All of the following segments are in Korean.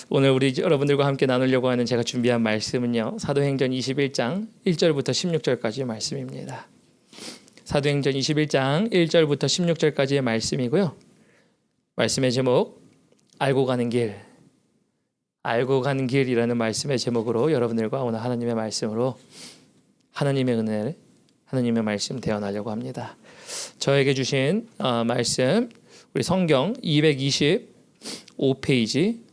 오늘 우리 여러분들과 함께 나누려고 하는 제가 준비한 말씀은요, 사도행전 21장 1절부터 16절까지의 말씀입니다. 사도행전 21장 1절부터 16절까지의 말씀이고요. 말씀의 제목, 알고 가는 길, 알고 가는 길이라는 말씀의 제목으로 여러분들과 오늘 하나님의 말씀으로 하나님의 은혜를, 하나님의 말씀 대언하려고 합니다. 저에게 주신 말씀, 우리 성경 225페이지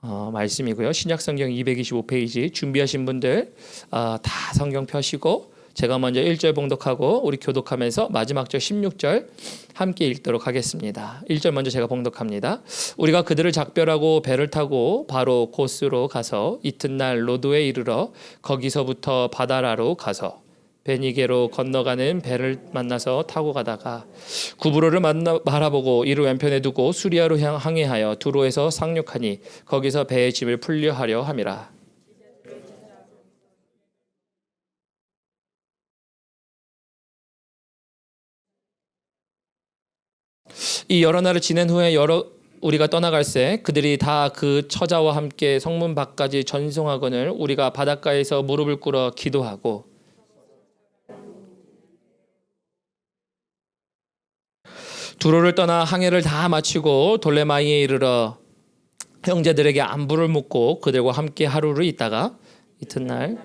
말씀이고요. 신약성경 225페이지 준비하신 분들 다 성경 펴시고 제가 먼저 1절 봉독하고 우리 교독하면서 마지막 절 16절 함께 읽도록 하겠습니다. 1절 먼저 제가 봉독합니다. 우리가 그들을 작별하고 배를 타고 바로 고스로 가서 이튿날 로도에 이르러 거기서부터 바다라로 가서 베니게로 건너가는 배를 만나서 타고 가다가 구브로를 바라보고 이를 왼편에 두고 수리아로 항해하여 두로에서 상륙하니 거기서 배의 짐을 풀려하려 함이라. 이 여러 날을 지낸 후에 우리가 떠나갈새 그들이 다 그 처자와 함께 성문 밖까지 전송하거늘 우리가 바닷가에서 무릎을 꿇어 기도하고 두로를 떠나 항해를 다 마치고 돌레마이에 이르러 형제들에게 안부를 묻고 그들과 함께 하루를 있다가 이튿날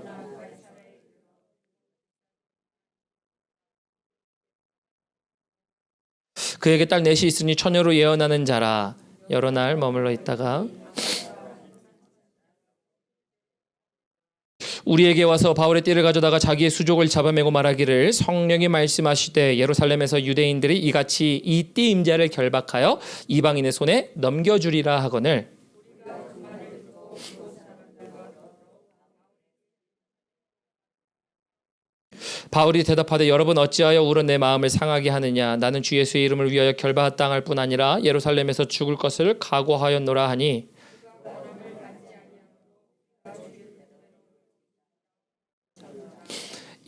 그에게 딸 넷이 있으니 처녀로 예언하는 자라. 여러 날 머물러 있다가 우리에게 와서 바울의 띠를 가져다가 자기의 수족을 잡아매고 말하기를 성령이 말씀하시되 예루살렘에서 유대인들이 이같이 이 띠 임자를 결박하여 이방인의 손에 넘겨주리라 하거늘 바울이 대답하되 여러분 어찌하여 울어 내 마음을 상하게 하느냐. 나는 주 예수의 이름을 위하여 결박당할 뿐 아니라 예루살렘에서 죽을 것을 각오하였노라 하니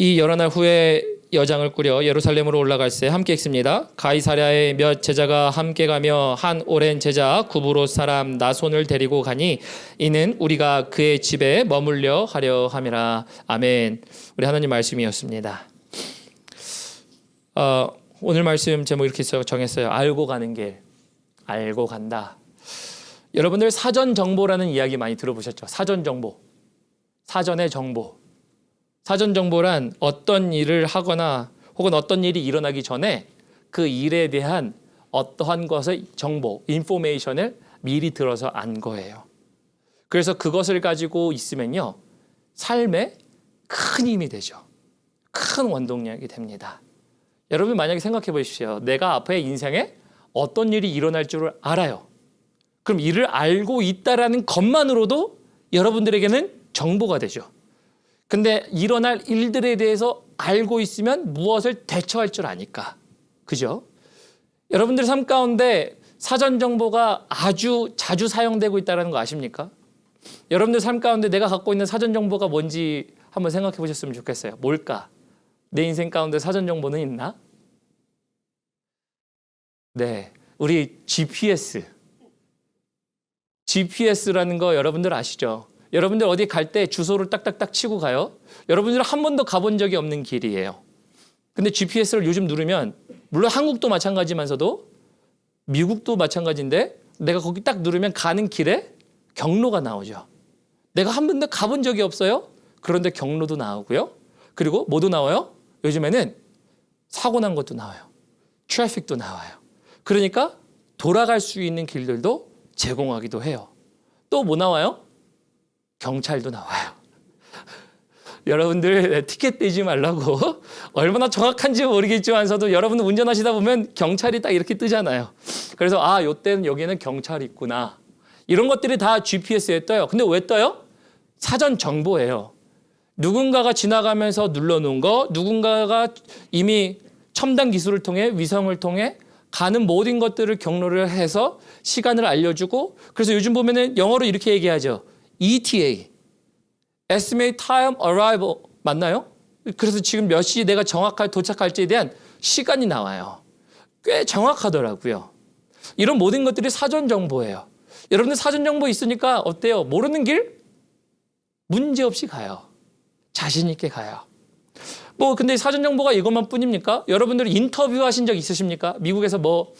이 여러 날 후에 여장을 꾸려 예루살렘으로 올라갈새 함께 읽습니다. 가이사랴에 몇 제자가 함께 가며 한 오랜 제자 구브로 사람 나손을 데리고 가니 이는 우리가 그의 집에 머물려 하려 함이라. 아멘. 우리 하나님 말씀이었습니다. 오늘 말씀 제목 이렇게 정했어요. 알고 가는 길, 알고 간다. 여러분들 사전 정보라는 이야기 많이 들어보셨죠? 사전 정보, 사전의 정보. 사전 정보란 어떤 일을 하거나 혹은 어떤 일이 일어나기 전에 그 일에 대한 어떠한 것의 정보, 인포메이션을 미리 들어서 안 거예요. 그래서 그것을 가지고 있으면요, 삶에 큰 힘이 되죠. 큰 원동력이 됩니다. 여러분 만약에 생각해 보십시오. 내가 앞에 인생에 어떤 일이 일어날 줄을 알아요. 그럼 이를 알고 있다라는 것만으로도 여러분들에게는 정보가 되죠. 근데 일어날 일들에 대해서 알고 있으면 무엇을 대처할 줄 아니까. 그죠? 여러분들 삶 가운데 사전 정보가 아주 자주 사용되고 있다는 거 아십니까? 여러분들 삶 가운데 내가 갖고 있는 사전 정보가 뭔지 한번 생각해 보셨으면 좋겠어요. 뭘까? 내 인생 가운데 사전 정보는 있나? 네, 우리 GPS라는 거 여러분들 아시죠? 여러분들 어디 갈 때 주소를 딱딱딱 치고 가요. 여러분들 한 번도 가본 적이 없는 길이에요. 근데 GPS를 요즘 누르면 물론 한국도 마찬가지면서도 미국도 마찬가지인데 내가 거기 딱 누르면 가는 길에 경로가 나오죠. 내가 한 번도 가본 적이 없어요. 그런데 경로도 나오고요. 그리고 뭐도 나와요? 요즘에는 사고 난 것도 나와요. 트래픽도 나와요. 그러니까 돌아갈 수 있는 길들도 제공하기도 해요. 또 뭐 나와요? 경찰도 나와요. 여러분들 티켓 떼지 말라고 얼마나 정확한지 모르겠지만서도 여러분들 운전하시다 보면 경찰이 딱 이렇게 뜨잖아요. 그래서 요때는 여기는 경찰이 있구나. 이런 것들이 다 GPS에 떠요. 근데 왜 떠요? 사전 정보예요. 누군가가 지나가면서 눌러놓은 거, 누군가가 이미 첨단 기술을 통해 위성을 통해 가는 모든 것들을 경로를 해서 시간을 알려주고 그래서 요즘 보면은 영어로 이렇게 얘기하죠. ETA, Estimate Time Arrival 맞나요? 그래서 지금 몇 시에 내가 정확하게 도착할지에 대한 시간이 나와요. 꽤 정확하더라고요. 이런 모든 것들이 사전 정보예요. 여러분들 사전 정보 있으니까 어때요? 모르는 길 문제없이 가요. 자신 있게 가요. 뭐 근데 사전 정보가 이것만 뿐입니까? 여러분들 인터뷰 하신 적 있으십니까? 미국에서 뭐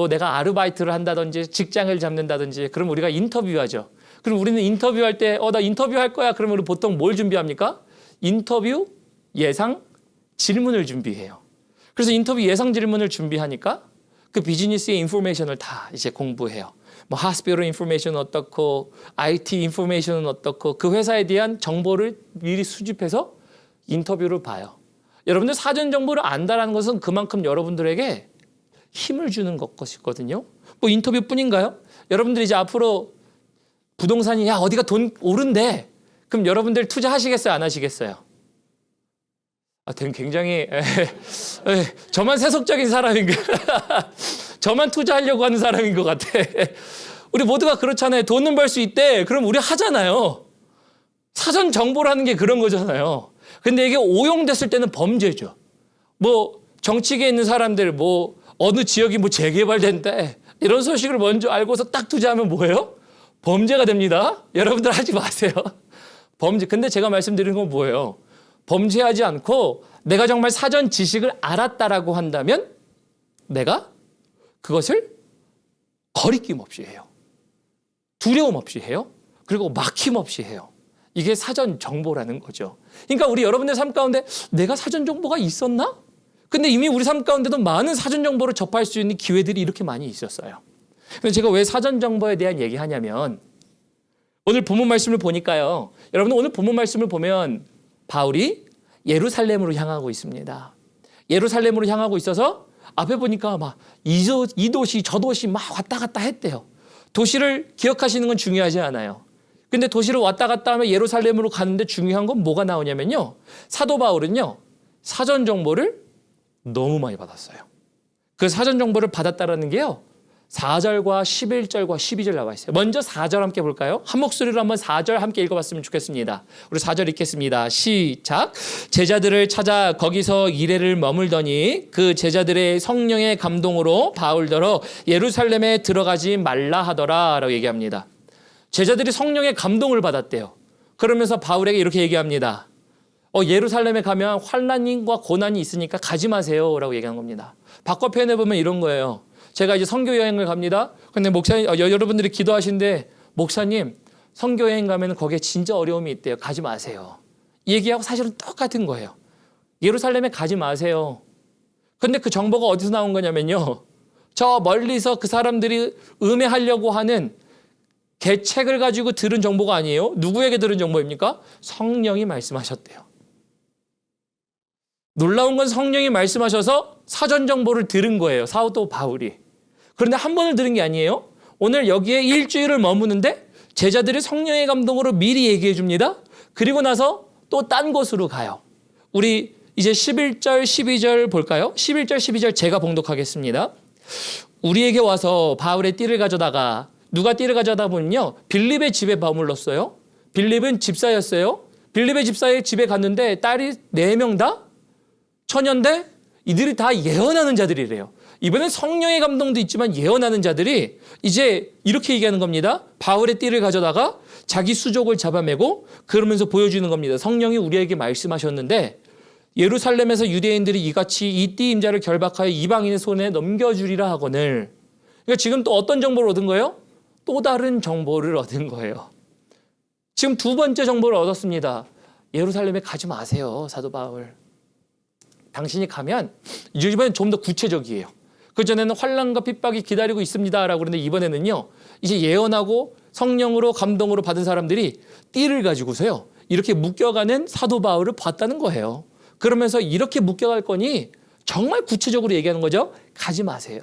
내가 아르바이트를 한다든지 직장을 잡는다든지 그럼 우리가 인터뷰하죠. 그럼 우리는 인터뷰할 때 나 인터뷰할 거야. 그러면 우리 보통 뭘 준비합니까? 인터뷰 예상 질문을 준비해요. 그래서 인터뷰 예상 질문을 준비하니까 그 비즈니스의 인포메이션을 다 이제 공부해요. 뭐 하스피럴 인포메이션은 어떻고 IT 인포메이션은 어떻고 그 회사에 대한 정보를 미리 수집해서 인터뷰를 봐요. 여러분들 사전 정보를 안다라는 것은 그만큼 여러분들에게 힘을 주는 것이거든요. 뭐 인터뷰뿐인가요? 여러분들이 이제 앞으로 부동산이 야 어디가 돈 오른대. 그럼 여러분들 투자하시겠어요? 안 하시겠어요? 굉장히 저만 세속적인 사람인가? 저만 투자하려고 하는 사람인 것 같아. 우리 모두가 그렇잖아요. 돈은 벌 수 있대. 그럼 우리 하잖아요. 사전 정보라는 게 그런 거잖아요. 근데 이게 오용됐을 때는 범죄죠. 뭐 정치계에 있는 사람들 뭐 어느 지역이 뭐 재개발된대. 이런 소식을 먼저 알고서 딱 투자하면 뭐예요? 범죄가 됩니다. 여러분들 하지 마세요. 범죄. 근데 제가 말씀드리는 건 뭐예요? 범죄하지 않고 내가 정말 사전 지식을 알았다라고 한다면 내가 그것을 거리낌 없이 해요. 두려움 없이 해요. 그리고 막힘 없이 해요. 이게 사전 정보라는 거죠. 그러니까 우리 여러분들 삶 가운데 내가 사전 정보가 있었나? 근데 이미 우리 삶 가운데도 많은 사전 정보를 접할 수 있는 기회들이 이렇게 많이 있었어요. 근데 제가 왜 사전 정보에 대한 얘기하냐면 오늘 본문 말씀을 보니까요. 여러분 오늘 본문 말씀을 보면 바울이 예루살렘으로 향하고 있습니다. 예루살렘으로 향하고 있어서 앞에 보니까 막 이 도시 저 도시 막 왔다 갔다 했대요. 도시를 기억하시는 건 중요하지 않아요. 근데 도시를 왔다 갔다 하면 예루살렘으로 가는데 중요한 건 뭐가 나오냐면요. 사도 바울은요. 사전 정보를 너무 많이 받았어요. 그 사전 정보를 받았다라는 게요. 4절과 11절과 12절 나와 있어요. 먼저 4절 함께 볼까요? 한 목소리로 한번 4절 함께 읽어봤으면 좋겠습니다. 우리 4절 읽겠습니다. 시작. 제자들을 찾아 거기서 이래를 머물더니 그 제자들의 성령의 감동으로 바울더러 예루살렘에 들어가지 말라 하더라 라고 얘기합니다. 제자들이 성령의 감동을 받았대요. 그러면서 바울에게 이렇게 얘기합니다. 예루살렘에 가면 환난과 고난이 있으니까 가지 마세요 라고 얘기하는 겁니다. 바꿔 표현해 보면 이런 거예요. 제가 이제 선교 여행을 갑니다. 근데 목사님, 여러분들이 기도하신데 목사님, 선교 여행 가면 거기에 진짜 어려움이 있대요. 가지 마세요. 이 얘기하고 사실은 똑같은 거예요. 예루살렘에 가지 마세요. 근데 그 정보가 어디서 나온 거냐면요. 저 멀리서 그 사람들이 음해하려고 하는 계책을 가지고 들은 정보가 아니에요. 누구에게 들은 정보입니까? 성령이 말씀하셨대요. 놀라운 건 성령이 말씀하셔서 사전 정보를 들은 거예요. 사도 바울이. 그런데 한 번을 들은 게 아니에요. 오늘 여기에 일주일을 머무는데 제자들이 성령의 감동으로 미리 얘기해 줍니다. 그리고 나서 또 딴 곳으로 가요. 우리 이제 11절, 12절 볼까요? 11절, 12절 제가 봉독하겠습니다. 우리에게 와서 바울의 띠를 가져다가 누가 띠를 가져다 보면요. 빌립의 집에 머물렀어요. 빌립은 집사였어요. 빌립의 집사의 집에 갔는데 딸이 4명 다 처녀인데 이들이 다 예언하는 자들이래요. 이번엔 성령의 감동도 있지만 예언하는 자들이 이제 이렇게 얘기하는 겁니다. 바울의 띠를 가져다가 자기 수족을 잡아매고 그러면서 보여주는 겁니다. 성령이 우리에게 말씀하셨는데 예루살렘에서 유대인들이 이같이 이 띠 임자를 결박하여 이방인의 손에 넘겨주리라 하거늘. 그러니까 지금 또 어떤 정보를 얻은 거예요? 또 다른 정보를 얻은 거예요. 지금 두 번째 정보를 얻었습니다. 예루살렘에 가지 마세요, 사도 바울. 당신이 가면 이번엔 좀 더 구체적이에요. 그전에는 환난과 핍박이 기다리고 있습니다라고 그러는데 이번에는요. 이제 예언하고 성령으로 감동으로 받은 사람들이 띠를 가지고서요. 이렇게 묶여가는 사도 바울을 봤다는 거예요. 그러면서 이렇게 묶여갈 거니 정말 구체적으로 얘기하는 거죠. 가지 마세요.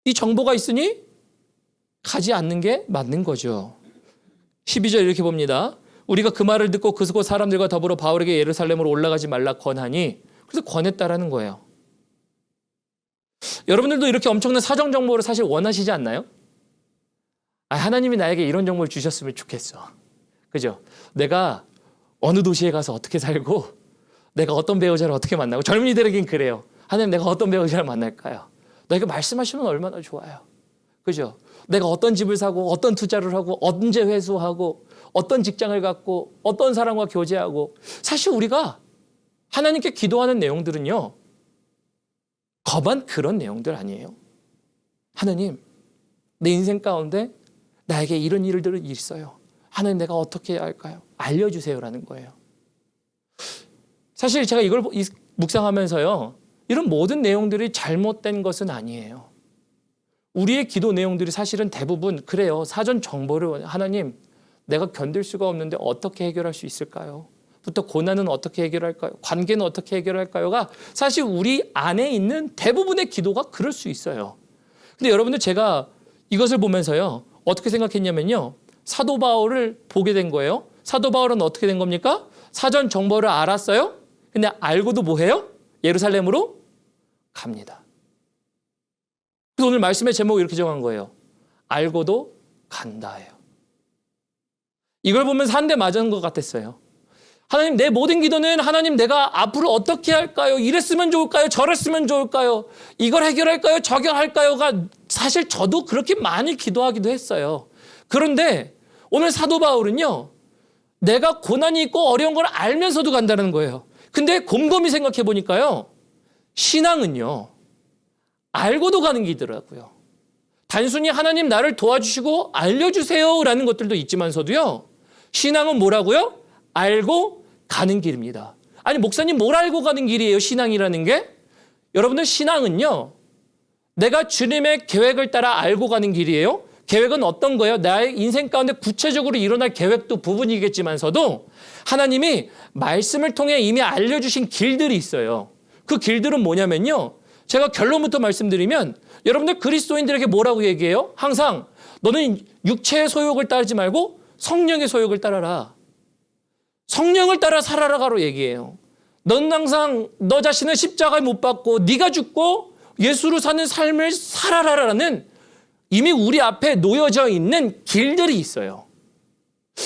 이 정보가 있으니 가지 않는 게 맞는 거죠. 12절 이렇게 봅니다. 우리가 그 말을 듣고 그곳 사람들과 더불어 바울에게 예루살렘으로 올라가지 말라 권하니 그래서 권했다라는 거예요. 여러분들도 이렇게 엄청난 사정 정보를 사실 원하시지 않나요? 하나님이 나에게 이런 정보를 주셨으면 좋겠어. 그죠? 내가 어느 도시에 가서 어떻게 살고 내가 어떤 배우자를 어떻게 만나고 젊은이들에겐 그래요. 하나님 내가 어떤 배우자를 만날까요? 너에게 말씀하시면 얼마나 좋아요. 그죠? 내가 어떤 집을 사고 어떤 투자를 하고 언제 회수하고 어떤 직장을 갖고 어떤 사람과 교제하고, 사실 우리가 하나님께 기도하는 내용들은요, 거만 그런 내용들 아니에요. 하나님, 내 인생 가운데 나에게 이런 일들이 있어요. 하나님, 내가 어떻게 해야 할까요? 알려주세요라는 거예요. 사실 제가 이걸 묵상하면서요, 이런 모든 내용들이 잘못된 것은 아니에요. 우리의 기도 내용들이 사실은 대부분 그래요. 사전 정보를, 하나님, 내가 견딜 수가 없는데 어떻게 해결할 수 있을까요? 부터 고난은 어떻게 해결할까요? 관계는 어떻게 해결할까요?가 사실 우리 안에 있는 대부분의 기도가 그럴 수 있어요. 근데 여러분들, 제가 이것을 보면서요, 어떻게 생각했냐면요, 사도 바울을 보게 된 거예요. 사도 바울은 어떻게 된 겁니까? 사전 정보를 알았어요. 근데 알고도 뭐 해요? 예루살렘으로 갑니다. 그래서 오늘 말씀의 제목을 이렇게 정한 거예요. 알고도 간다예요. 이걸 보면서 한 대 맞은 것 같았어요. 하나님, 내 모든 기도는 하나님, 내가 앞으로 어떻게 할까요? 이랬으면 좋을까요? 저랬으면 좋을까요? 이걸 해결할까요? 저걸 할까요?가 사실 저도 그렇게 많이 기도하기도 했어요. 그런데 오늘 사도 바울은요, 내가 고난이 있고 어려운 걸 알면서도 간다는 거예요. 근데 곰곰이 생각해 보니까요, 신앙은요, 알고도 가는 길이더라고요. 단순히 하나님 나를 도와주시고 알려주세요라는 것들도 있지만서도요, 신앙은 뭐라고요? 알고 가는 길입니다. 아니, 목사님, 뭘 알고 가는 길이에요, 신앙이라는 게? 여러분들, 신앙은요, 내가 주님의 계획을 따라 알고 가는 길이에요. 계획은 어떤 거예요? 나의 인생 가운데 구체적으로 일어날 계획도 부분이겠지만서도 하나님이 말씀을 통해 이미 알려주신 길들이 있어요. 그 길들은 뭐냐면요, 제가 결론부터 말씀드리면, 여러분들 그리스도인들에게 뭐라고 얘기해요? 항상 너는 육체의 소욕을 따르지 말고 성령의 소욕을 따라라. 성령을 따라 살아라가로 얘기해요. 넌 항상 너 자신을 십자가에 못 박고 네가 죽고 예수로 사는 삶을 살아라라는 이미 우리 앞에 놓여져 있는 길들이 있어요.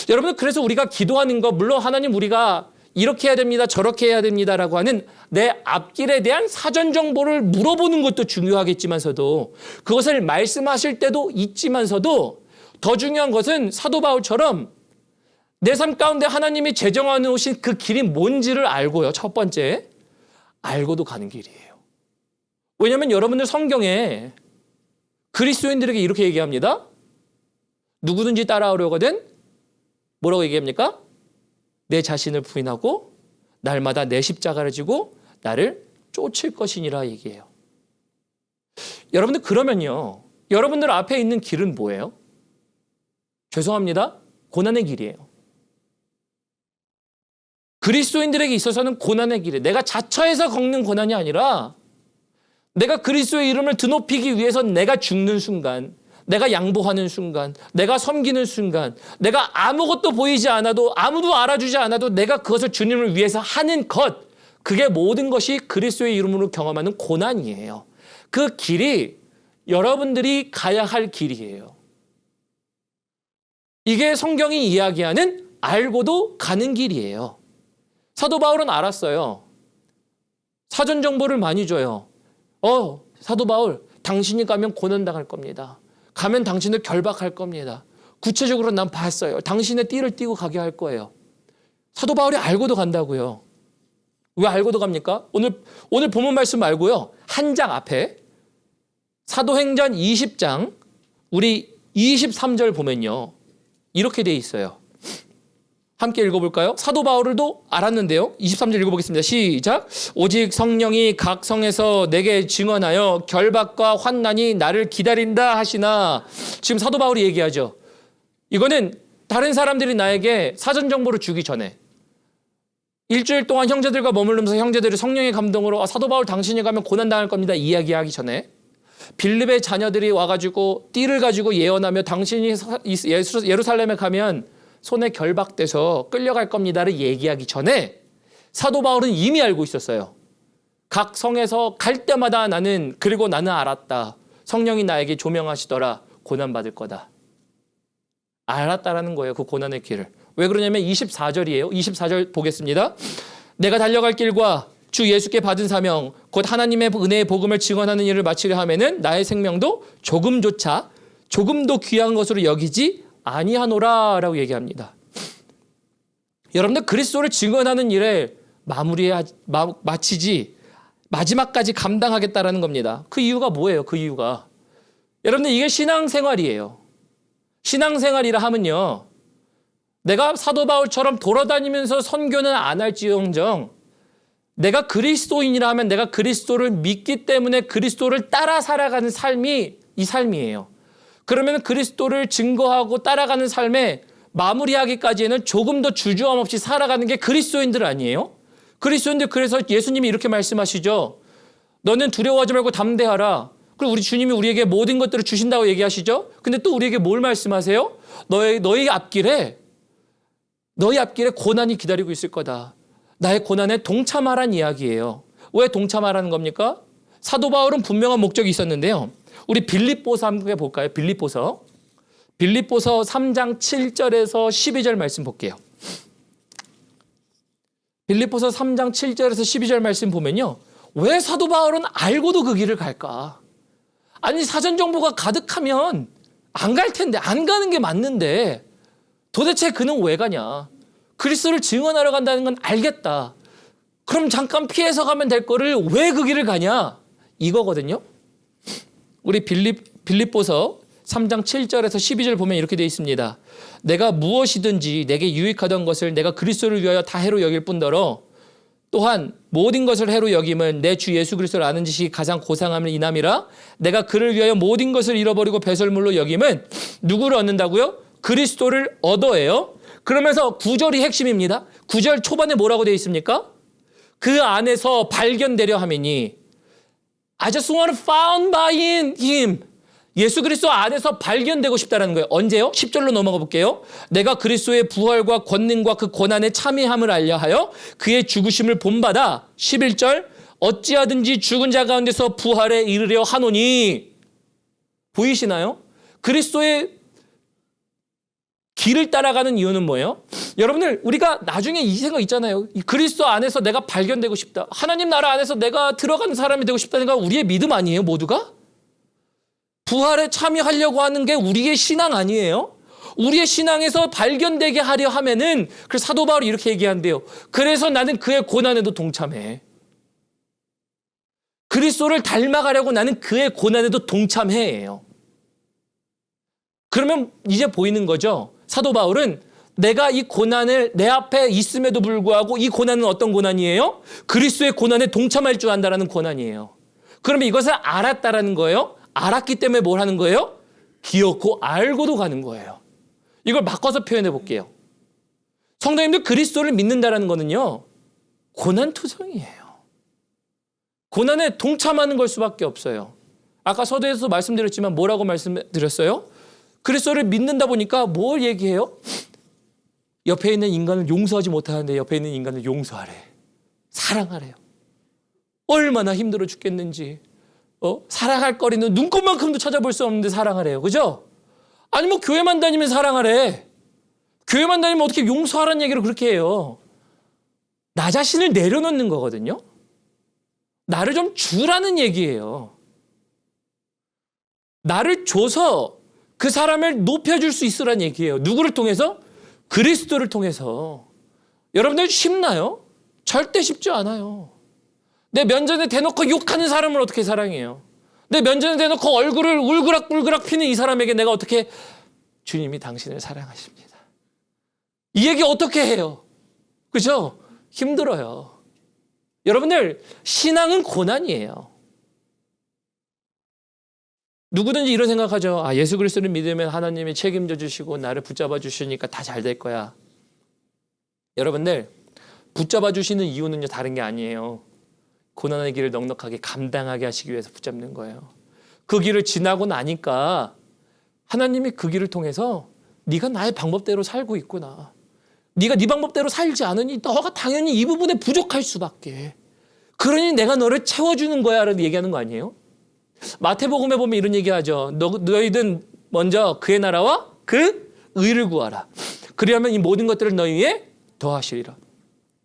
여러분, 그래서 우리가 기도하는 거, 물론 하나님, 우리가 이렇게 해야 됩니다, 저렇게 해야 됩니다라고 하는 내 앞길에 대한 사전 정보를 물어보는 것도 중요하겠지만서도, 그것을 말씀하실 때도 있지만서도, 더 중요한 것은 사도 바울처럼 내 삶 가운데 하나님이 제정해 놓으신 그 길이 뭔지를 알고요. 첫 번째, 알고도 가는 길이에요. 왜냐하면 여러분들, 성경에 그리스도인들에게 이렇게 얘기합니다. 누구든지 따라오려거든 뭐라고 얘기합니까? 내 자신을 부인하고 날마다 내 십자가를 지고 나를 쫓을 것이니라 얘기해요. 여러분들, 그러면요, 여러분들 앞에 있는 길은 뭐예요? 죄송합니다, 고난의 길이에요. 그리스도인들에게 있어서는 고난의 길이에요. 내가 자처해서 걷는 고난이 아니라, 내가 그리스도의 이름을 드높이기 위해서 내가 죽는 순간, 내가 양보하는 순간, 내가 섬기는 순간, 내가 아무것도 보이지 않아도, 아무도 알아주지 않아도 내가 그것을 주님을 위해서 하는 것, 그게 모든 것이 그리스도의 이름으로 경험하는 고난이에요. 그 길이 여러분들이 가야 할 길이에요. 이게 성경이 이야기하는 알고도 가는 길이에요. 사도 바울은 알았어요. 사전 정보를 많이 줘요. 사도 바울, 당신이 가면 고난당할 겁니다. 가면 당신을 결박할 겁니다. 구체적으로 난 봤어요. 당신의 띠를 띠고 가게 할 거예요. 사도 바울이 알고도 간다고요. 왜 알고도 갑니까? 오늘 본문 말씀 말고요, 한 장 앞에 사도행전 20장 우리 23절 보면요, 이렇게 돼 있어요. 함께 읽어볼까요? 사도 바울도 알았는데요. 23절 읽어보겠습니다. 시작. 오직 성령이 각 성에서 내게 증언하여 결박과 환난이 나를 기다린다 하시나. 지금 사도 바울이 얘기하죠. 이거는 다른 사람들이 나에게 사전 정보를 주기 전에 일주일 동안 형제들과 머무르면서 형제들이 성령의 감동으로 사도 바울 당신이 가면 고난당할 겁니다 이야기하기 전에, 빌립의 자녀들이 와가지고 띠를 가지고 예언하며 당신이 예루살렘에 가면 손에 결박돼서 끌려갈 겁니다를 얘기하기 전에 사도 바울은 이미 알고 있었어요. 각 성에서 갈 때마다 나는 알았다. 성령이 나에게 조명하시더라. 고난받을 거다. 알았다라는 거예요. 그 고난의 길을. 왜 그러냐면 24절이에요. 24절 보겠습니다. 내가 달려갈 길과 주 예수께 받은 사명 곧 하나님의 은혜의 복음을 증언하는 일을 마치려 하면은 나의 생명도 조금조차 조금도 귀한 것으로 여기지 아니하노라라고 얘기합니다. 여러분들 그리스도를 증언하는 일에 마치지 마지막까지 감당하겠다라는 겁니다. 그 이유가 뭐예요? 그 이유가 여러분들 이게 신앙생활이에요. 신앙생활이라 하면요, 내가 사도 바울처럼 돌아다니면서 선교는 안 할지언정 내가 그리스도인이라 하면 내가 그리스도를 믿기 때문에 그리스도를 따라 살아가는 삶이 이 삶이에요. 그러면 그리스도를 증거하고 따라가는 삶에 마무리하기까지는 조금 더 주저함 없이 살아가는 게 그리스도인들 아니에요? 그리스도인들, 그래서 예수님이 이렇게 말씀하시죠. 너는 두려워하지 말고 담대하라. 그리고 우리 주님이 우리에게 모든 것들을 주신다고 얘기하시죠. 근데 또 우리에게 뭘 말씀하세요? 너희 앞길에 고난이 기다리고 있을 거다. 나의 고난에 동참하라는 이야기예요. 왜 동참하라는 겁니까? 사도 바울은 분명한 목적이 있었는데요. 우리 빌립보서 함께 볼까요? 빌립보서 3장 7절에서 12절 말씀 볼게요. 빌립보서 3장 7절에서 12절 말씀 보면요, 왜 사도 바울은 알고도 그 길을 갈까? 아니, 사전 정보가 가득하면 안 갈 텐데, 안 가는 게 맞는데 도대체 그는 왜 가냐? 그리스도를 증언하러 간다는 건 알겠다. 그럼 잠깐 피해서 가면 될 거를 왜 그 길을 가냐? 이거거든요. 우리 빌립보서 3장 7절에서 12절 보면 이렇게 되어 있습니다. 내가 무엇이든지 내게 유익하던 것을 내가 그리스도를 위하여 다 해로 여길 뿐더러 또한 모든 것을 해로 여김은 내 주 예수 그리스도를 아는 지식이 가장 고상함을 인함이라. 내가 그를 위하여 모든 것을 잃어버리고 배설물로 여김은 누구를 얻는다고요? 그리스도를 얻어예요. 그러면서 9절이 핵심입니다. 9절 초반에 뭐라고 되어 있습니까? 그 안에서 발견되려 함이니 I just want to found by him. 예수 그리스도 안에서 발견되고 싶다는 거예요. 언제요? 10절로 넘어가 볼게요. 내가 그리스도의 부활과 권능과 그 고난의 참여함을 알려하여 그의 죽으심을 본받아. 11절 어찌하든지 죽은 자 가운데서 부활에 이르려 하노니. 보이시나요? 그리스도의 길을 따라가는 이유는 뭐예요? 여러분들, 우리가 나중에 이 생각 있잖아요. 그리스도 안에서 내가 발견되고 싶다. 하나님 나라 안에서 내가 들어가는 사람이 되고 싶다는 거 우리의 믿음 아니에요, 모두가? 부활에 참여하려고 하는 게 우리의 신앙 아니에요? 우리의 신앙에서 발견되게 하려 하면은, 그래서 사도 바울이 이렇게 얘기한대요. 그래서 나는 그의 고난에도 동참해. 그리스도를 닮아가려고 나는 그의 고난에도 동참해예요. 그러면 이제 보이는 거죠. 사도 바울은 내가 이 고난을 내 앞에 있음에도 불구하고 이 고난은 어떤 고난이에요? 그리스도의 고난에 동참할 줄 안다라는 고난이에요. 그러면 이것을 알았다라는 거예요. 알았기 때문에 뭘 하는 거예요? 기억고 알고도 가는 거예요. 이걸 바꿔서 표현해 볼게요. 성도님들, 그리스도를 믿는다라는 거는요, 고난투성이에요. 고난에 동참하는 걸 수밖에 없어요. 아까 서두에서 말씀드렸지만 뭐라고 말씀드렸어요? 그리스도를 믿는다 보니까 뭘 얘기해요? 옆에 있는 인간을 용서하지 못하는데 옆에 있는 인간을 용서하래. 사랑하래요. 얼마나 힘들어 죽겠는지. 사랑할 거리는 눈곱만큼도 찾아볼 수 없는데 사랑하래요. 그죠? 아니 뭐 교회만 다니면 사랑하래. 교회만 다니면 어떻게 용서하라는 얘기를 그렇게 해요. 나 자신을 내려놓는 거거든요. 나를 좀 주라는 얘기예요. 나를 줘서 그 사람을 높여줄 수 있으라는 얘기예요. 누구를 통해서? 그리스도를 통해서. 여러분들 쉽나요? 절대 쉽지 않아요. 내 면전에 대놓고 욕하는 사람을 어떻게 사랑해요? 내 면전에 대놓고 얼굴을 울그락불그락 피는 이 사람에게 내가 어떻게, 주님이 당신을 사랑하십니다. 이 얘기 어떻게 해요? 그죠? 힘들어요. 여러분들, 신앙은 고난이에요. 누구든지 이런 생각하죠. 예수 그리스도를 믿으면 하나님이 책임져 주시고 나를 붙잡아 주시니까 다 잘 될 거야. 여러분들, 붙잡아 주시는 이유는요, 다른 게 아니에요. 고난의 길을 넉넉하게 감당하게 하시기 위해서 붙잡는 거예요. 그 길을 지나고 나니까 하나님이 그 길을 통해서 네가 나의 방법대로 살고 있구나. 네가 네 방법대로 살지 않으니 너가 당연히 이 부분에 부족할 수밖에. 그러니 내가 너를 채워주는 거야 라고 얘기하는 거 아니에요? 마태복음에 보면 이런 얘기하죠. 너희들 먼저 그의 나라와 그 의를 구하라. 그리하면 이 모든 것들을 너희 위에 더하시리라.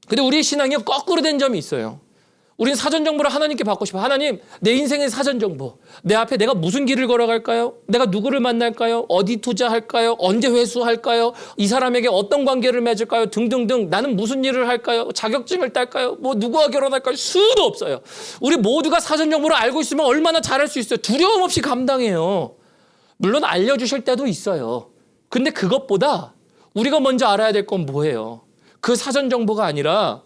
근데 우리의 신앙이 거꾸로 된 점이 있어요. 우리는 사전 정보를 하나님께 받고 싶어요. 하나님, 내 인생의 사전 정보. 내 앞에 내가 무슨 길을 걸어갈까요? 내가 누구를 만날까요? 어디 투자할까요? 언제 회수할까요? 이 사람에게 어떤 관계를 맺을까요? 등등등. 나는 무슨 일을 할까요? 자격증을 딸까요? 뭐 누구와 결혼할까요? 수도 없어요. 우리 모두가 사전 정보를 알고 있으면 얼마나 잘할 수 있어요. 두려움 없이 감당해요. 물론 알려주실 때도 있어요. 근데 그것보다 우리가 먼저 알아야 될 건 뭐예요? 그 사전 정보가 아니라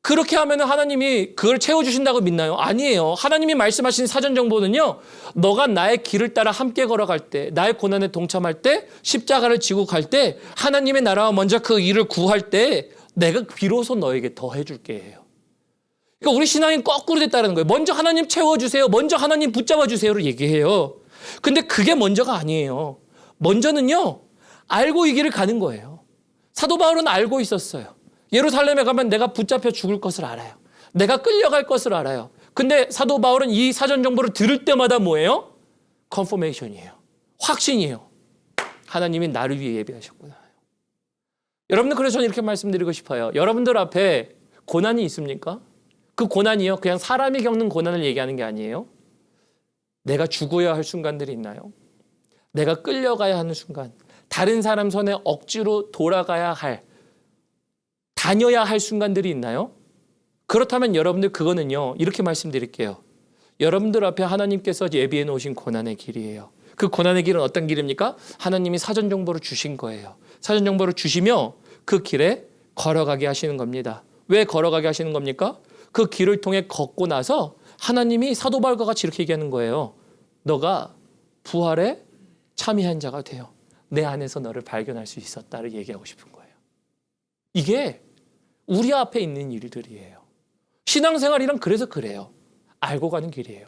그렇게 하면 하나님이 그걸 채워주신다고 믿나요? 아니에요. 하나님이 말씀하신 사전 정보는요. 너가 나의 길을 따라 함께 걸어갈 때, 나의 고난에 동참할 때, 십자가를 지고 갈 때, 하나님의 나라와 먼저 그 일을 구할 때 내가 비로소 너에게 더 해줄게 해요. 그러니까 우리 신앙이 거꾸로 됐다는 거예요. 먼저 하나님 채워주세요. 먼저 하나님 붙잡아 주세요로 얘기해요. 근데 그게 먼저가 아니에요. 먼저는요. 알고 이 길을 가는 거예요. 사도 바울은 알고 있었어요. 예루살렘에 가면 내가 붙잡혀 죽을 것을 알아요. 내가 끌려갈 것을 알아요. 근데 사도 바울은 이 사전 정보를 들을 때마다 뭐예요? 컨포메이션이에요. 확신이에요. 하나님이 나를 위해 예비하셨구나. 여러분들, 그래서 저는 이렇게 말씀드리고 싶어요. 여러분들 앞에 고난이 있습니까? 그 고난이요, 그냥 사람이 겪는 고난을 얘기하는 게 아니에요. 내가 죽어야 할 순간들이 있나요? 내가 끌려가야 하는 순간, 다른 사람 손에 억지로 돌아가야 할, 다녀야 할 순간들이 있나요? 그렇다면 여러분들, 그거는요, 이렇게 말씀드릴게요. 여러분들 앞에 하나님께서 예비해 놓으신 고난의 길이에요. 그 고난의 길은 어떤 길입니까? 하나님이 사전 정보를 주신 거예요. 사전 정보를 주시며 그 길에 걸어가게 하시는 겁니다. 왜 걸어가게 하시는 겁니까? 그 길을 통해 걷고 나서 하나님이 사도 바울과 같이 이렇게 얘기하는 거예요. 너가 부활에 참여한 자가 되어 내 안에서 너를 발견할 수 있었다를 얘기하고 싶은 거예요. 이게 우리 앞에 있는 일들이에요. 신앙생활이란 그래서 그래요. 알고 가는 길이에요.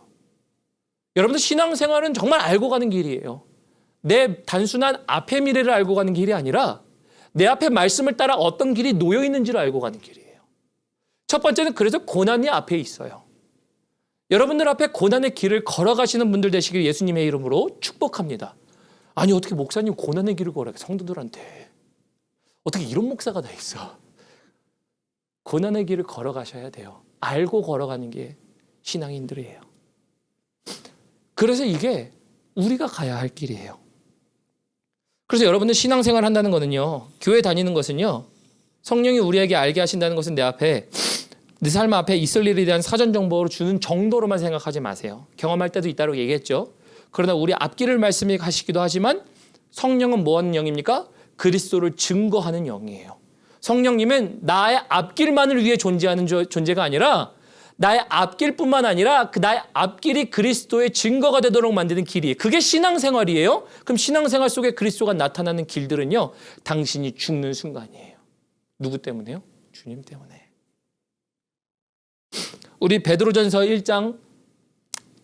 여러분들, 신앙생활은 정말 알고 가는 길이에요. 내 단순한 앞의 미래를 알고 가는 길이 아니라 내 앞에 말씀을 따라 어떤 길이 놓여 있는지를 알고 가는 길이에요. 첫 번째는 그래서 고난이 앞에 있어요. 여러분들 앞에 고난의 길을 걸어가시는 분들 되시길 예수님의 이름으로 축복합니다. 아니, 어떻게 목사님 고난의 길을 걸어요? 성도들한테. 어떻게 이런 목사가 다 있어? 고난의 길을 걸어가셔야 돼요. 알고 걸어가는 게 신앙인들이에요. 그래서 이게 우리가 가야 할 길이에요. 그래서 여러분들, 신앙생활 한다는 거는요, 교회 다니는 것은요, 성령이 우리에게 알게 하신다는 것은 내 삶 앞에 있을 일에 대한 사전 정보를 주는 정도로만 생각하지 마세요. 경험할 때도 있다고 얘기했죠. 그러나 우리 앞길을 말씀하시기도 하지만 성령은 뭐 하는 영입니까? 그리스도를 증거하는 영이에요. 성령님은 나의 앞길만을 위해 존재하는 존재가 아니라 나의 앞길뿐만 아니라 그 나의 앞길이 그리스도의 증거가 되도록 만드는 길이에요. 그게 신앙생활이에요. 그럼 신앙생활 속에 그리스도가 나타나는 길들은요, 당신이 죽는 순간이에요. 누구 때문에요? 주님 때문에. 우리 베드로전서 4장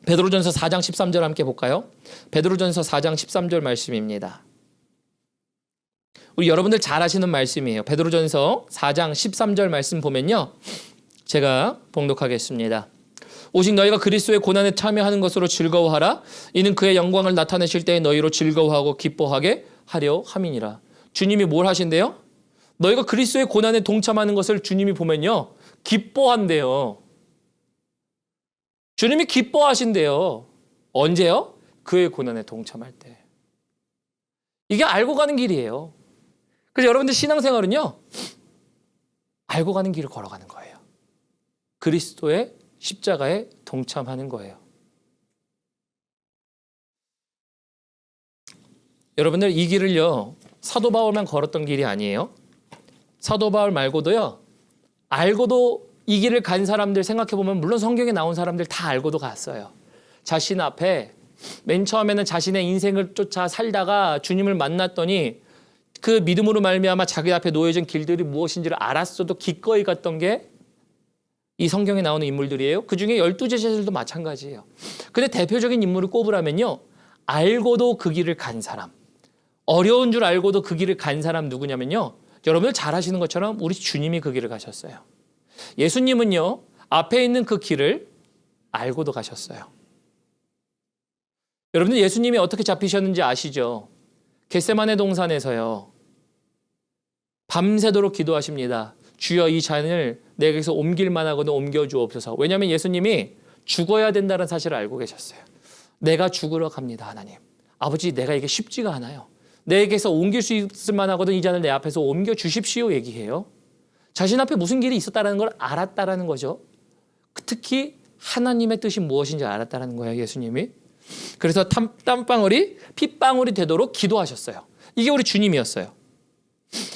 13절 함께 볼까요? 베드로전서 4장 13절 말씀입니다. 우리 여러분들 잘 아시는 말씀이에요. 베드로전서 4장 13절 말씀 보면요, 제가 봉독하겠습니다. 오직 너희가 그리스도의 고난에 참여하는 것으로 즐거워하라. 이는 그의 영광을 나타내실 때에 너희로 즐거워하고 기뻐하게 하려 함이니라. 주님이 뭘 하신대요? 너희가 그리스도의 고난에 동참하는 것을 주님이 보면요, 기뻐한대요. 주님이 기뻐하신대요. 언제요? 그의 고난에 동참할 때. 이게 알고 가는 길이에요. 그래서 여러분들, 신앙생활은요, 알고 가는 길을 걸어가는 거예요. 그리스도의 십자가에 동참하는 거예요. 여러분들, 이 길을요, 사도 바울만 걸었던 길이 아니에요. 사도 바울 말고도요, 알고도 이 길을 간 사람들 생각해보면 물론 성경에 나온 사람들 다 알고도 갔어요. 자신 앞에 맨 처음에는 자신의 인생을 쫓아 살다가 주님을 만났더니 그 믿음으로 말미암아 자기 앞에 놓여진 길들이 무엇인지를 알았어도 기꺼이 갔던 게 이 성경에 나오는 인물들이에요. 그중에 12제자들도 마찬가지예요. 근데 대표적인 인물을 꼽으라면요, 알고도 그 길을 간 사람, 어려운 줄 알고도 그 길을 간 사람 누구냐면요, 여러분들 잘 아시는 것처럼 우리 주님이 그 길을 가셨어요. 예수님은요, 앞에 있는 그 길을 알고도 가셨어요. 여러분들, 예수님이 어떻게 잡히셨는지 아시죠? 겟세마네 동산에서요, 밤새도록 기도하십니다. 주여 이 잔을 내게서 옮길 만하거든 옮겨 주옵소서. 왜냐하면 예수님이 죽어야 된다는 사실을 알고 계셨어요. 내가 죽으러 갑니다, 하나님. 아버지, 내가 이게 쉽지가 않아요. 내게서 옮길 수 있을 만하거든 이 잔을 내 앞에서 옮겨 주십시오 얘기해요. 자신 앞에 무슨 길이 있었다는 걸 알았다라는 거죠. 특히 하나님의 뜻이 무엇인지 알았다는 거예요, 예수님이. 그래서 땀방울이 핏방울이 되도록 기도하셨어요. 이게 우리 주님이었어요.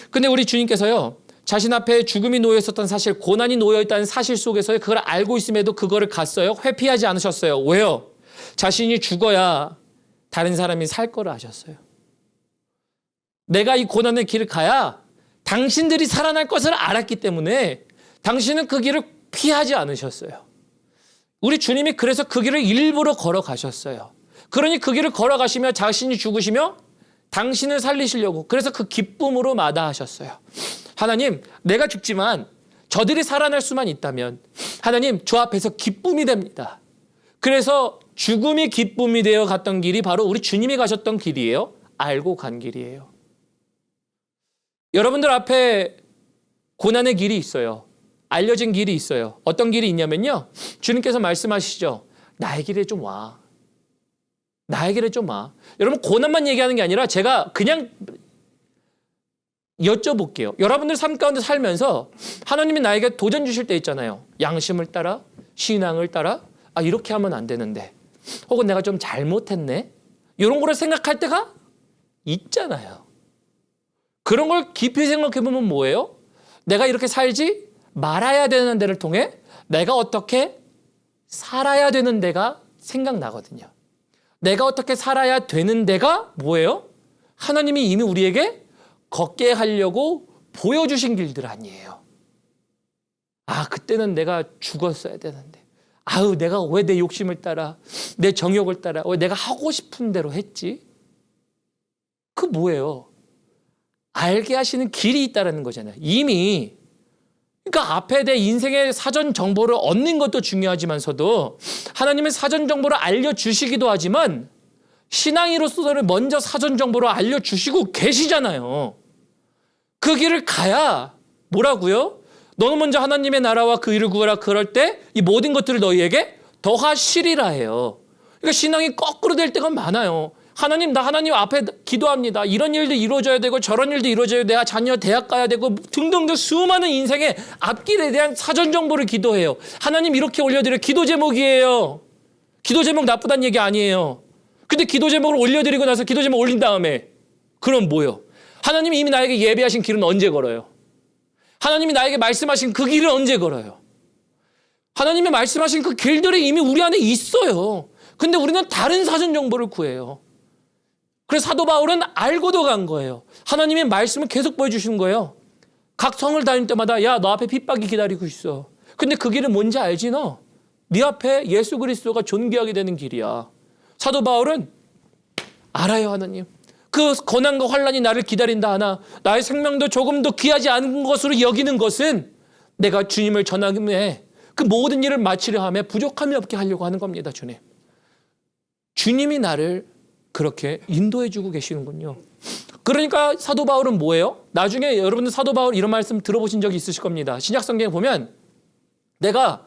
근데 우리 주님께서요, 자신 앞에 죽음이 놓여 있었던 사실, 고난이 놓여 있다는 사실 속에서 그걸 알고 있음에도 그거를 갔어요. 회피하지 않으셨어요. 왜요? 자신이 죽어야 다른 사람이 살 거를 아셨어요. 내가 이 고난의 길을 가야 당신들이 살아날 것을 알았기 때문에 당신은 그 길을 피하지 않으셨어요. 우리 주님이 그래서 그 길을 일부러 걸어가셨어요. 그러니 그 길을 걸어가시며 자신이 죽으시며 당신을 살리시려고, 그래서 그 기쁨으로 마다하셨어요. 하나님, 내가 죽지만 저들이 살아날 수만 있다면 하나님, 저 앞에서 기쁨이 됩니다. 그래서 죽음이 기쁨이 되어 갔던 길이 바로 우리 주님이 가셨던 길이에요. 알고 간 길이에요. 여러분들 앞에 고난의 길이 있어요. 알려진 길이 있어요. 어떤 길이 있냐면요, 주님께서 말씀하시죠. 나의 길에 좀 와. 나의 길에 좀 와. 여러분, 고난만 얘기하는 게 아니라 제가 그냥 여쭤볼게요. 여러분들 삶 가운데 살면서 하나님이 나에게 도전 주실 때 있잖아요. 양심을 따라, 신앙을 따라, 아, 이렇게 하면 안 되는데, 혹은 내가 좀 잘못했네, 이런 거를 생각할 때가 있잖아요. 그런 걸 깊이 생각해 보면 뭐예요? 내가 이렇게 살지 말아야 되는 데를 통해 내가 어떻게 살아야 되는 데가 생각나거든요. 내가 어떻게 살아야 되는 데가 뭐예요? 하나님이 이미 우리에게 걷게 하려고 보여주신 길들 아니에요. 아, 그때는 내가 죽었어야 되는데, 아우, 내가 왜 내 욕심을 따라, 내 정욕을 따라, 왜 내가 하고 싶은 대로 했지? 그 뭐예요? 알게 하시는 길이 있다는 거잖아요. 이미. 그러니까 앞에 내 인생의 사전 정보를 얻는 것도 중요하지만서도 하나님의 사전 정보를 알려주시기도 하지만 신앙인으로서는 먼저 사전 정보를 알려주시고 계시잖아요. 그 길을 가야 뭐라고요? 너는 먼저 하나님의 나라와 그 일을 구하라. 그럴 때 이 모든 것들을 너희에게 더하시리라 해요. 그러니까 신앙이 거꾸로 될 때가 많아요. 하나님, 나 하나님 앞에 기도합니다. 이런 일도 이루어져야 되고 저런 일도 이루어져야 돼야 자녀 대학 가야 되고 등등등 수많은 인생의 앞길에 대한 사전 정보를 기도해요. 하나님, 이렇게 올려드려. 기도 제목이에요. 기도 제목 나쁘다는 얘기 아니에요. 근데 기도 제목을 올려드리고 나서 기도 제목 올린 다음에 그럼 뭐요? 하나님이 이미 나에게 예비하신 길은 언제 걸어요? 하나님이 나에게 말씀하신 그 길은 언제 걸어요? 하나님이 말씀하신 그 길들이 이미 우리 안에 있어요. 근데 우리는 다른 사전 정보를 구해요. 그래서 사도 바울은 알고도 간 거예요. 하나님의 말씀을 계속 보여주시는 거예요. 각 성을 다닐 때마다, 야, 너 앞에 핍박이 기다리고 있어. 근데 그 길은 뭔지 알지 너? 네 앞에 예수 그리스도가 존귀하게 되는 길이야. 사도 바울은 알아요, 하나님. 그 고난과 환난이 나를 기다린다 하나 나의 생명도 조금도 귀하지 않은 것으로 여기는 것은 내가 주님을 전함에 그 모든 일을 마치려 하며 부족함이 없게 하려고 하는 겁니다, 주님. 주님이 나를 그렇게 인도해 주고 계시는군요. 그러니까 사도 바울은 뭐예요? 나중에 여러분들 사도 바울 이런 말씀 들어보신 적이 있으실 겁니다. 신약 성경에 보면 내가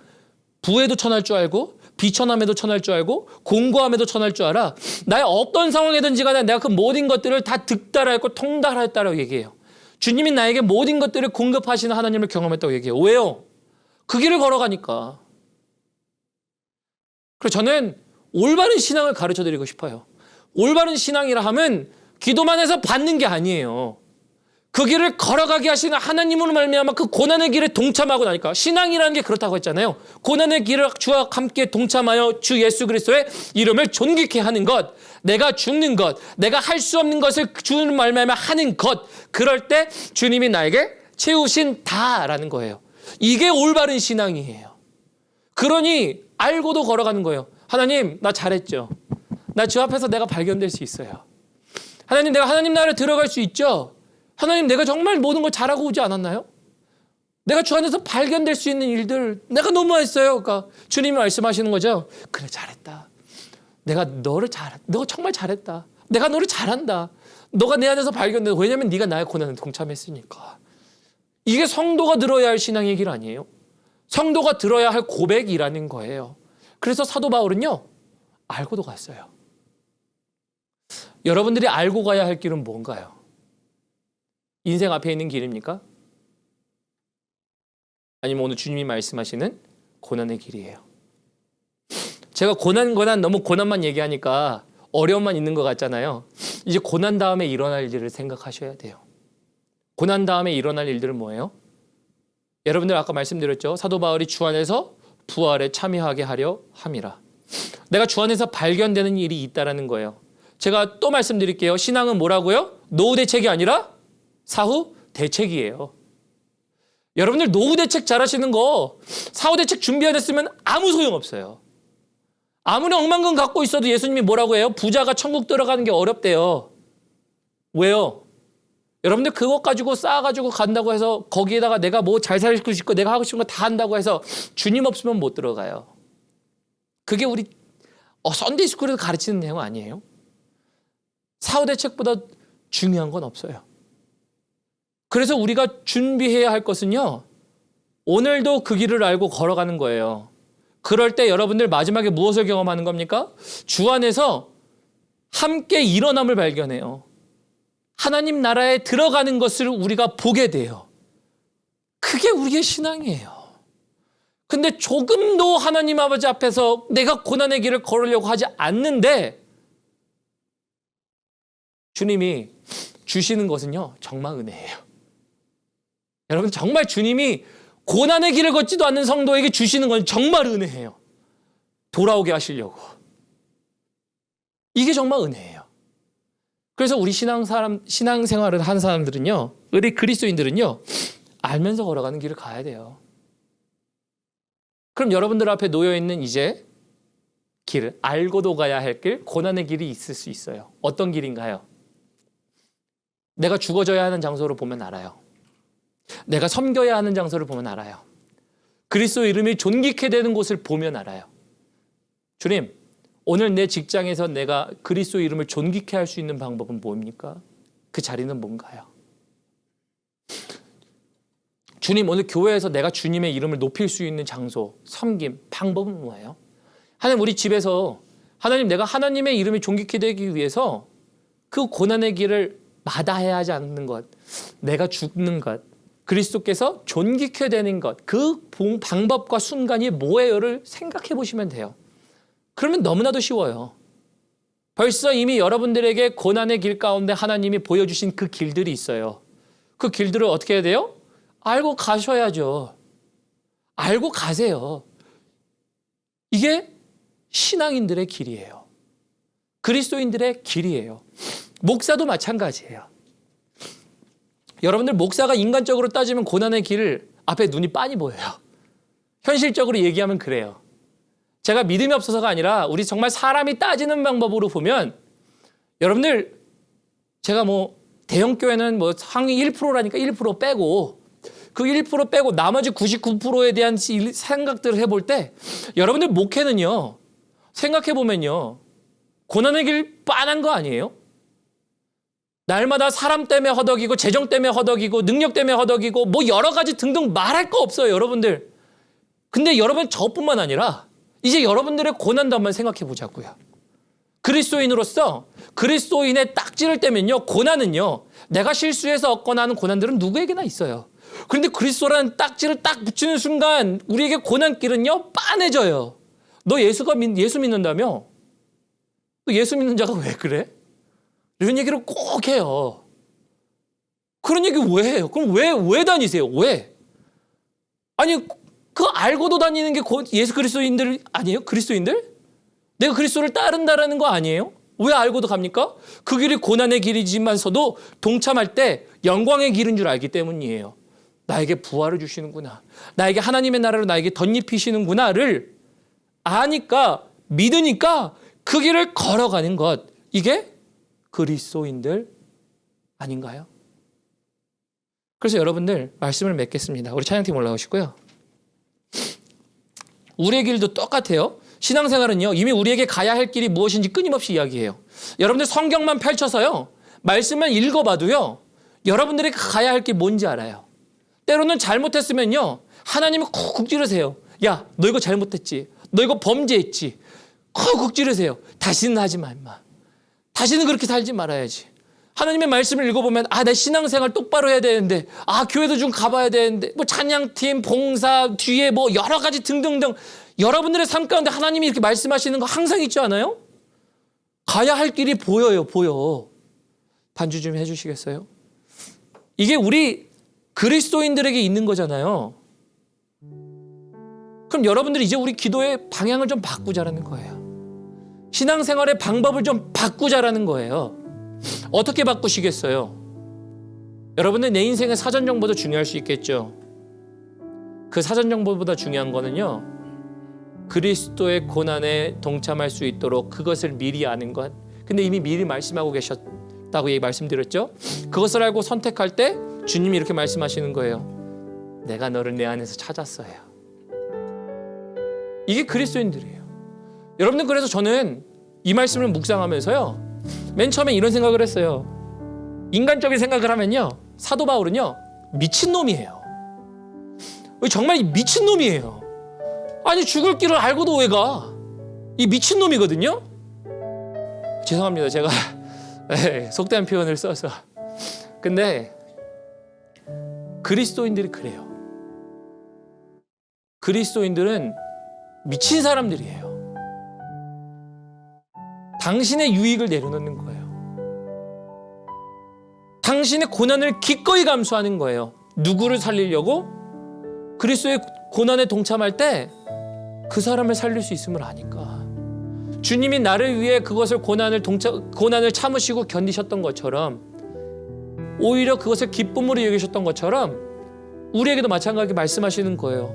부에도 처할 줄 알고 비천함에도 처할 줄 알고 공고함에도 처할 줄 알아. 나의 어떤 상황이든지 간에 내가 그 모든 것들을 다 득달하였고 통달하였다라고 얘기해요. 주님이 나에게 모든 것들을 공급하시는 하나님을 경험했다고 얘기해요. 왜요? 그 길을 걸어가니까. 그래서 저는 올바른 신앙을 가르쳐드리고 싶어요. 올바른 신앙이라 하면 기도만 해서 받는 게 아니에요. 그 길을 걸어가게 하시는 하나님으로 말미암아 그 고난의 길에 동참하고 나니까. 신앙이라는 게 그렇다고 했잖아요. 고난의 길을 주와 함께 동참하여 주 예수 그리스도의 이름을 존귀케 하는 것, 내가 죽는 것, 내가 할 수 없는 것을 주님 말미암아 하는 것, 그럴 때 주님이 나에게 채우신다라는 거예요. 이게 올바른 신앙이에요. 그러니 알고도 걸어가는 거예요. 하나님, 나 잘했죠. 나 주 앞에서 내가 발견될 수 있어요. 하나님, 내가 하나님 나라에 들어갈 수 있죠. 하나님, 내가 정말 모든 걸 잘하고 오지 않았나요? 내가 주 안에서 발견될 수 있는 일들 내가 너무 했어요. 그러니까 주님이 말씀하시는 거죠. 그래, 잘했다. 너 정말 잘했다. 내가 너를 잘한다. 너가 내 안에서 발견돼. 왜냐하면 네가 나의 고난에 동참했으니까. 이게 성도가 들어야 할 신앙의 길 아니에요? 성도가 들어야 할 고백이라는 거예요. 그래서 사도 바울은요, 알고도 갔어요. 여러분들이 알고 가야 할 길은 뭔가요? 인생 앞에 있는 길입니까? 아니면 오늘 주님이 말씀하시는 고난의 길이에요? 제가 고난 너무 고난만 얘기하니까 어려움만 있는 것 같잖아요. 이제 고난 다음에 일어날 일을 생각하셔야 돼요. 고난 다음에 일어날 일들은 뭐예요? 여러분들 아까 말씀드렸죠. 사도 바울이 주 안에서 부활에 참여하게 하려 함이라. 내가 주 안에서 발견되는 일이 있다라는 거예요. 제가 또 말씀드릴게요. 신앙은 뭐라고요? 노후 대책이 아니라 사후 대책이에요. 여러분들 노후 대책 잘하시는 거 사후 대책 준비 안 했으면 아무 소용없어요. 아무리 억만금 갖고 있어도 예수님이 뭐라고 해요? 부자가 천국 들어가는 게 어렵대요. 왜요? 여러분들 그것 가지고 쌓아가지고 간다고 해서 거기에다가 내가 뭐 잘 살고 싶고 내가 하고 싶은 거 다 한다고 해서 주님 없으면 못 들어가요. 그게 우리 썬데이 스쿨에서 가르치는 내용 아니에요? 사후 대책보다 중요한 건 없어요. 그래서 우리가 준비해야 할 것은요, 오늘도 그 길을 알고 걸어가는 거예요. 그럴 때 여러분들 마지막에 무엇을 경험하는 겁니까? 주 안에서 함께 일어남을 발견해요. 하나님 나라에 들어가는 것을 우리가 보게 돼요. 그게 우리의 신앙이에요. 근데 조금도 하나님 아버지 앞에서 내가 고난의 길을 걸으려고 하지 않는데 주님이 주시는 것은요, 정말 은혜예요. 여러분, 정말 주님이 고난의 길을 걷지도 않는 성도에게 주시는 건 정말 은혜예요. 돌아오게 하시려고. 이게 정말 은혜예요. 그래서 우리 신앙생활을 한 사람들은요, 우리 그리스도인들은요, 알면서 걸어가는 길을 가야 돼요. 그럼 여러분들 앞에 놓여있는 이제 길, 알고도 가야 할 길, 고난의 길이 있을 수 있어요. 어떤 길인가요? 내가 죽어져야 하는 장소를 보면 알아요. 내가 섬겨야 하는 장소를 보면 알아요. 그리스도 이름이 존귀케 되는 곳을 보면 알아요. 주님, 오늘 내 직장에서 내가 그리스도 이름을 존귀케 할 수 있는 방법은 뭡니까? 그 자리는 뭔가요? 주님, 오늘 교회에서 내가 주님의 이름을 높일 수 있는 장소, 섬김, 방법은 뭐예요? 하나님, 우리 집에서 하나님, 내가 하나님의 이름이 존귀케 되기 위해서 그 고난의 길을 마다해야 하지 않는 것, 내가 죽는 것, 그리스도께서 존귀케 되는 것, 그 방법과 순간이 뭐예요를 생각해 보시면 돼요. 그러면 너무나도 쉬워요. 벌써 이미 여러분들에게 고난의 길 가운데 하나님이 보여주신 그 길들이 있어요. 그 길들을 어떻게 해야 돼요? 알고 가셔야죠. 알고 가세요. 이게 신앙인들의 길이에요. 그리스도인들의 길이에요. 목사도 마찬가지예요. 여러분들 목사가 인간적으로 따지면 고난의 길 앞에 눈이 빤히 보여요. 현실적으로 얘기하면 그래요. 제가 믿음이 없어서가 아니라 우리 정말 사람이 따지는 방법으로 보면 여러분들 제가 뭐 대형교회는 뭐 상위 1%라니까 1% 빼고 그 1% 빼고 나머지 99%에 대한 생각들을 해볼 때 여러분들 목회는요, 생각해보면요, 고난의 길 빤한 거 아니에요? 날마다 사람 때문에 허덕이고 재정 때문에 허덕이고 능력 때문에 허덕이고 뭐 여러 가지 등등 말할 거 없어요, 여러분들. 근데 여러분 저뿐만 아니라 이제 여러분들의 고난도 한번 생각해 보자고요. 그리스도인으로서 그리스도인의 딱지를 떼면요, 고난은요, 내가 실수해서 얻거나 하는 고난들은 누구에게나 있어요. 그런데 그리스도라는 딱지를 딱 붙이는 순간 우리에게 고난길은요, 빤해져요. 너 예수 믿는다며? 너 예수 믿는 자가 왜 그래? 이런 얘기를 꼭 해요. 그런 얘기 왜 해요? 그럼 왜 다니세요? 왜? 아니, 그 알고도 다니는 게 예수 그리스도인들 아니에요? 그리스도인들? 내가 그리스도를 따른다라는 거 아니에요? 왜 알고도 갑니까? 그 길이 고난의 길이지만서도 동참할 때 영광의 길인 줄 알기 때문이에요. 나에게 부활을 주시는구나. 나에게 하나님의 나라로 나에게 덧입히시는구나를 아니까, 믿으니까 그 길을 걸어가는 것. 이게 그리스도인들 아닌가요? 그래서 여러분들 말씀을 맺겠습니다. 우리 찬양팀 올라오시고요. 우리의 길도 똑같아요. 신앙생활은요, 이미 우리에게 가야 할 길이 무엇인지 끊임없이 이야기해요. 여러분들 성경만 펼쳐서요, 말씀만 읽어봐도요, 여러분들에게 가야 할 길 뭔지 알아요. 때로는 잘못했으면요, 하나님이 쿡 찌르세요. 야, 너 이거 잘못했지. 너 이거 범죄했지. 쿡 찌르세요. 다시는 하지 마, 임마. 다시는 그렇게 살지 말아야지. 하나님의 말씀을 읽어보면 내 신앙생활 똑바로 해야 되는데, 교회도 좀 가봐야 되는데, 뭐 찬양팀, 봉사, 뒤에 뭐 여러 가지 등등등, 여러분들의 삶 가운데 하나님이 이렇게 말씀하시는 거 항상 있지 않아요? 가야 할 길이 보여요, 보여. 반주 좀 해주시겠어요? 이게 우리 그리스도인들에게 있는 거잖아요. 그럼 여러분들이 이제 우리 기도의 방향을 좀 바꾸자라는 거예요. 신앙생활의 방법을 좀 바꾸자라는 거예요. 어떻게 바꾸시겠어요? 여러분들 내 인생의 사전 정보도 중요할 수 있겠죠. 그 사전 정보보다 중요한 거는요, 그리스도의 고난에 동참할 수 있도록 그것을 미리 아는 것. 근데 이미 미리 말씀하고 계셨다고 말씀드렸죠. 그것을 알고 선택할 때 주님이 이렇게 말씀하시는 거예요. 내가 너를 내 안에서 찾았어요. 이게 그리스도인들이에요. 여러분들, 그래서 저는 이 말씀을 묵상하면서요, 맨 처음에 이런 생각을 했어요. 인간적인 생각을 하면요, 사도 바울은요, 미친놈이에요. 정말 미친놈이에요. 아니, 죽을 길을 알고도 왜 가? 이 미친놈이거든요. 죄송합니다, 제가 속된 표현을 써서. 근데 그리스도인들이 그래요. 그리스도인들은 미친 사람들이에요. 당신의 유익을 내려놓는 거예요. 당신의 고난을 기꺼이 감수하는 거예요. 누구를 살리려고? 그리스도의 고난에 동참할 때 그 사람을 살릴 수 있음을 아니까. 주님이 나를 위해 그것을 고난을 참으시고 견디셨던 것처럼, 오히려 그것을 기쁨으로 여기셨던 것처럼 우리에게도 마찬가지로 말씀하시는 거예요.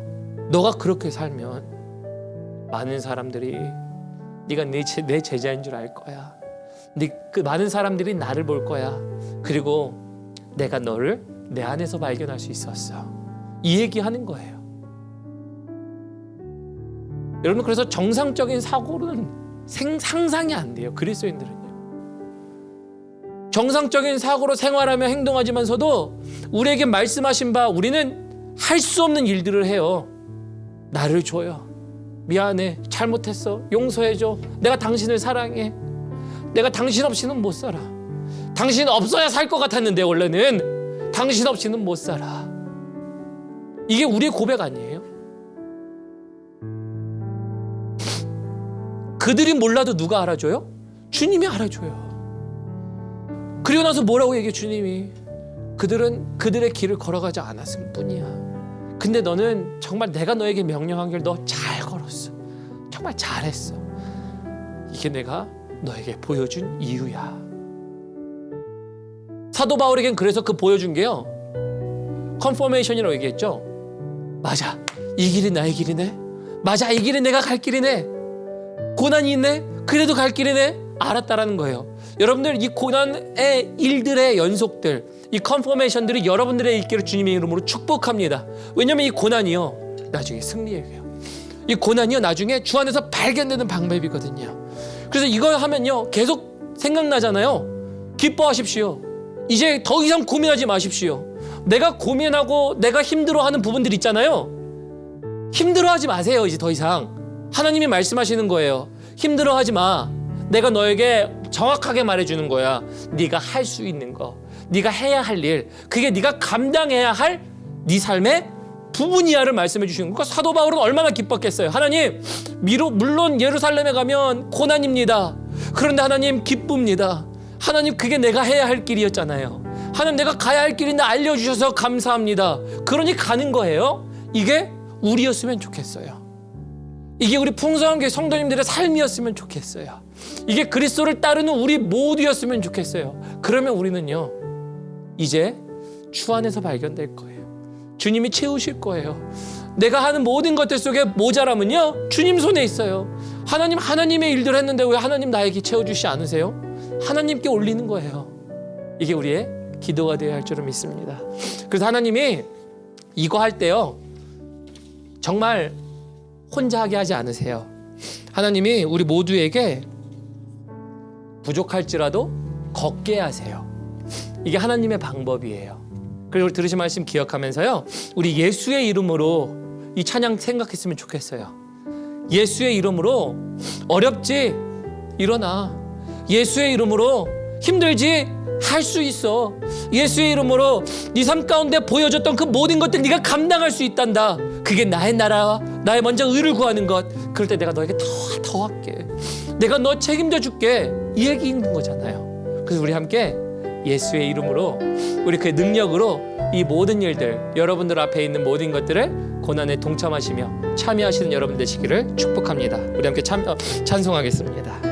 너가 그렇게 살면 많은 사람들이 네가 내 제자인 줄 알 거야. 그 많은 사람들이 나를 볼 거야. 그리고 내가 너를 내 안에서 발견할 수 있었어. 이 얘기하는 거예요. 여러분, 그래서 정상적인 사고는 상상이 안 돼요. 그리스도인들은요. 정상적인 사고로 생활하며 행동하지만서도 우리에게 말씀하신 바 우리는 할 수 없는 일들을 해요. 나를 줘요. 미안해. 잘못했어. 용서해줘. 내가 당신을 사랑해. 내가 당신 없이는 못 살아. 당신 없어야 살 것 같았는데 원래는 당신 없이는 못 살아. 이게 우리의 고백 아니에요? 그들이 몰라도 누가 알아줘요? 주님이 알아줘요. 그리고 나서 뭐라고 얘기해 주님이? 그들은 그들의 길을 걸어가지 않았을 뿐이야. 근데 너는 정말 내가 너에게 명령한 길 너 잘 걸었어. 정말 잘했어. 이게 내가 너에게 보여준 이유야. 사도 바울에겐 그래서 그 보여준 게요, 컨포메이션이라고 얘기했죠. 맞아, 이 길이 나의 길이네. 맞아, 이 길이 내가 갈 길이네. 고난이 있네. 그래도 갈 길이네. 알았다라는 거예요. 여러분들, 이 고난의 일들의 연속들, 이 컨포메이션들이 여러분들의 있기를 주님의 이름으로 축복합니다. 왜냐하면 이 고난이요, 나중에 승리예요. 이 고난이요, 나중에 주 안에서 발견되는 방법이거든요. 그래서 이거 하면요, 계속 생각나잖아요. 기뻐하십시오. 이제 더 이상 고민하지 마십시오. 내가 고민하고 내가 힘들어하는 부분들 있잖아요. 힘들어하지 마세요. 이제 더 이상. 하나님이 말씀하시는 거예요. 힘들어하지 마. 내가 너에게 정확하게 말해주는 거야. 네가 할 수 있는 거, 네가 해야 할 일, 그게 네가 감당해야 할 네 삶의 부분이야를 말씀해 주시는 거예요. 사도 바울은 얼마나 기뻤겠어요. 하나님, 물론 예루살렘에 가면 고난입니다. 그런데 하나님, 기쁩니다. 하나님, 그게 내가 해야 할 길이었잖아요. 하나님, 내가 가야 할 길인데 알려주셔서 감사합니다. 그러니 가는 거예요. 이게 우리였으면 좋겠어요. 이게 우리 풍성한 교회 성도님들의 삶이었으면 좋겠어요. 이게 그리스도를 따르는 우리 모두였으면 좋겠어요. 그러면 우리는요, 이제 주 안에서 발견될 거예요. 주님이 채우실 거예요. 내가 하는 모든 것들 속에 모자람은요, 주님 손에 있어요. 하나님, 하나님의 일들 했는데 왜 하나님 나에게 채워주시지 않으세요? 하나님께 올리는 거예요. 이게 우리의 기도가 되어야 할 줄을 믿습니다. 그래서 하나님이 이거 할 때요, 정말 혼자 하게 하지 않으세요. 하나님이 우리 모두에게 부족할지라도 걷게 하세요. 이게 하나님의 방법이에요. 그리고 들으신 말씀 기억하면서요, 우리 예수의 이름으로 이 찬양 생각했으면 좋겠어요. 예수의 이름으로 어렵지? 일어나. 예수의 이름으로 힘들지? 할 수 있어. 예수의 이름으로 네 삶 가운데 보여줬던 그 모든 것들 네가 감당할 수 있단다. 그게 나의 나라와 나의 먼저 의를 구하는 것. 그럴 때 내가 너에게 더 할게. 내가 너 책임져 줄게. 이 얘기 있는 거잖아요. 그래서 우리 함께 예수의 이름으로, 우리 그의 능력으로 이 모든 일들, 여러분들 앞에 있는 모든 것들을 고난에 동참하시며 참여하시는 여러분 되시기를 축복합니다. 우리 함께 찬송하겠습니다.